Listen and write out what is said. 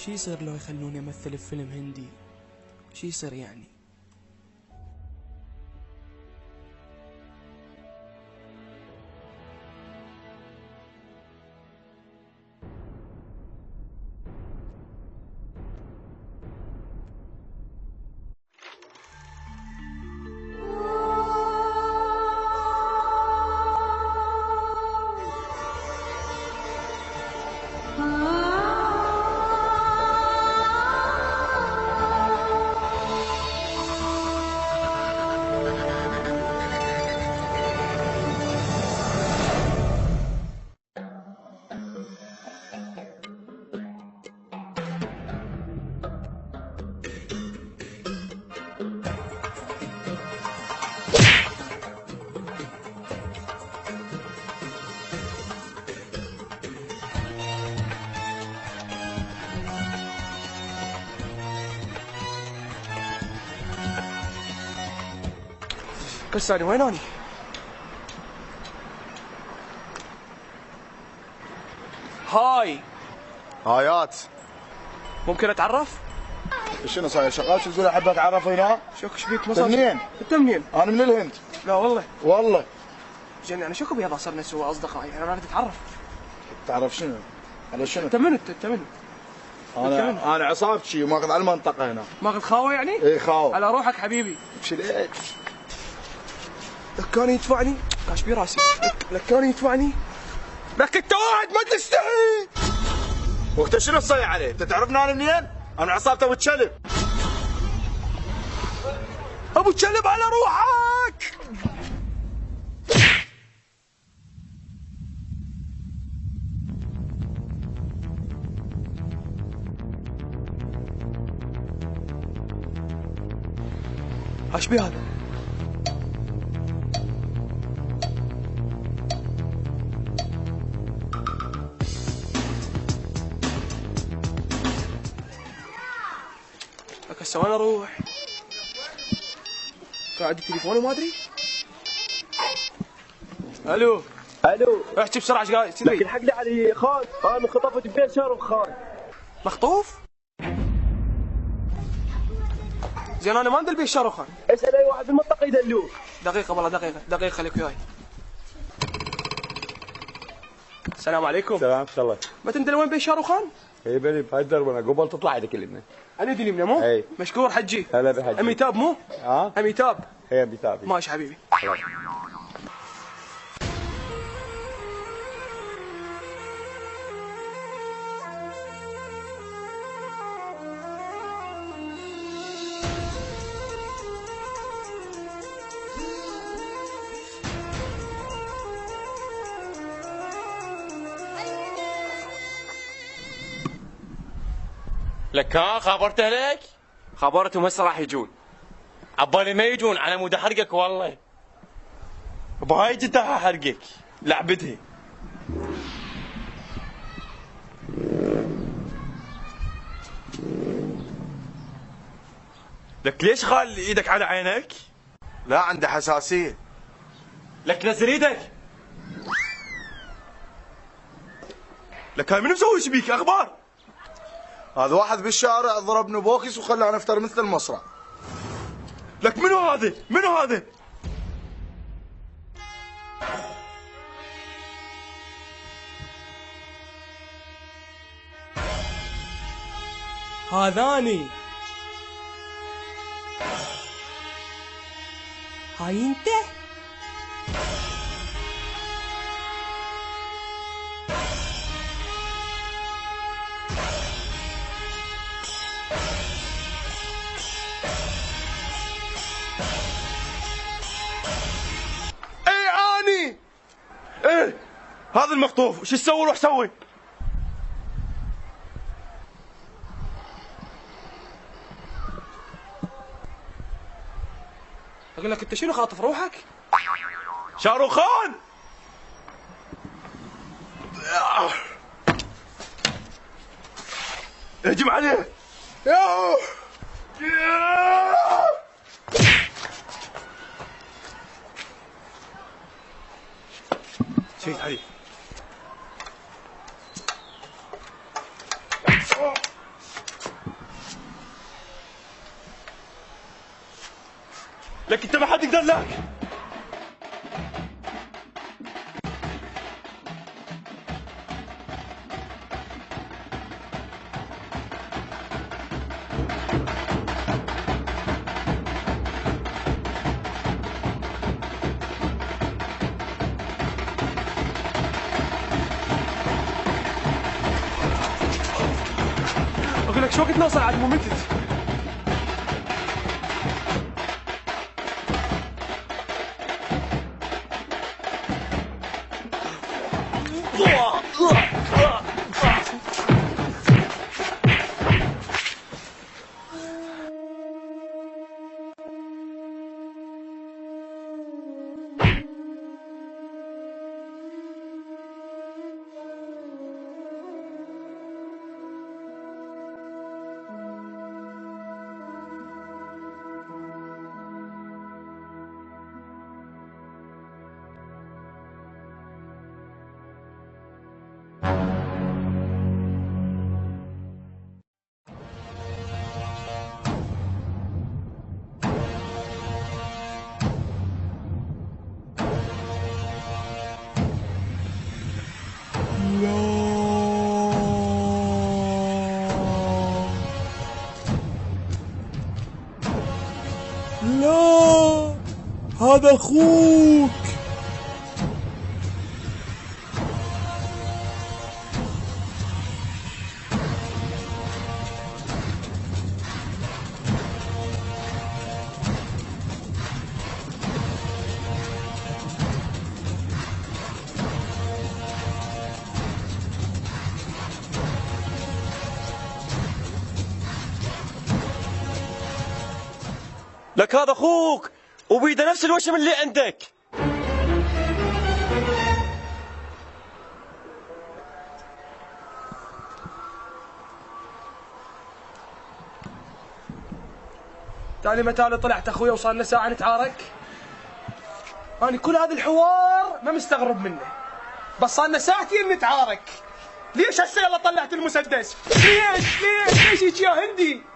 شي يصير لو يخلوني امثل بفيلم هندي؟ شي يصير يعني؟ قصاني وين اني؟ هاي هايات. ممكن اتعرف؟ شنو صاير شغال؟ شو تقول احب اتعرف هنا؟ شوك بيك انت منين؟ انت منين؟ انا من الهند. لا والله. والله. جني انا شوك بيضا صرنا سوا اصدقاء، يعني انا اتعرف. تعرف شنو؟ على شنو؟ انت من انت من؟ انا عصابتي وماخذ على المنطقه هنا. ماخذ خاوه يعني؟ اي خاوه. على روحك حبيبي. ليش؟ لك كان يدفعني كاش براسي. لك كان يدفعني. لك انت واحد ما تستحي. وقت شنو تصيح عليه؟ انت تعرفني انا منين؟ انا من عصابته ابو الكلب. ابو الكلب على روحك. ايش بي هذا؟ لك هسه وين اروح؟ قاعد تليفوني ما ادري. الو الو، احكي بسرعه ايش قاعد تدري؟ لكن حق لي علي خان، انا انخطفت ببيت شارخ خان. مخطوف؟ زين انا ما ندل بيه شاروخان. اسال اي واحد بالمنطقه يدلوك. دقيقه والله دقيقه خليك وياي. السلام عليكم. سلام الله. ما تندل وين بيه شاروخان؟ اي بني بهاي الدرب انا قبل تطلع تكلمنا. انا دلي منه مو؟ اي مشكور حجي. هلا بحجي. اميتاب مو؟ اميتاب. هي اميتاب. ماشي حبيبي. لك ها خبرت اهلك؟ خبرتهم هسه راح يجون. عبالي ما يجون على مود احرقك والله. بهاي جدة احرقك لعبتها. لك ليش خال ايدك على عينك؟ لا عنده حساسيه. لك نزل ايدك. لك هاي منو مسوي ايش بيك اخبار؟ هذا واحد بالشارع ضربني بوكس وخلاني افتر مثل المصرع. لك منو هذا؟ منو هذا؟ هذاني. هاي انت؟ ايه هذا المخطوف، وش تسوي؟ روح سوي. اقول لك انت شنو خاطف روحك؟ شاروخان. اهجم عليه. شيت عليه. لك انت ما حد يقدر لك. اقول لك شو وقت نوصل عاد مو متت. لا هذا أخوك. لك هذا اخوك وبيده نفس الوشم اللي عندك. تالي متى طلعت اخويا وصار لنا ساعه نتعارك. انا كل هذا الحوار ما مستغرب منه، بس صار لنا ساعتين نتعارك. ليش هسه يلا طلعت المسدس؟ ليش هيك يا هندي؟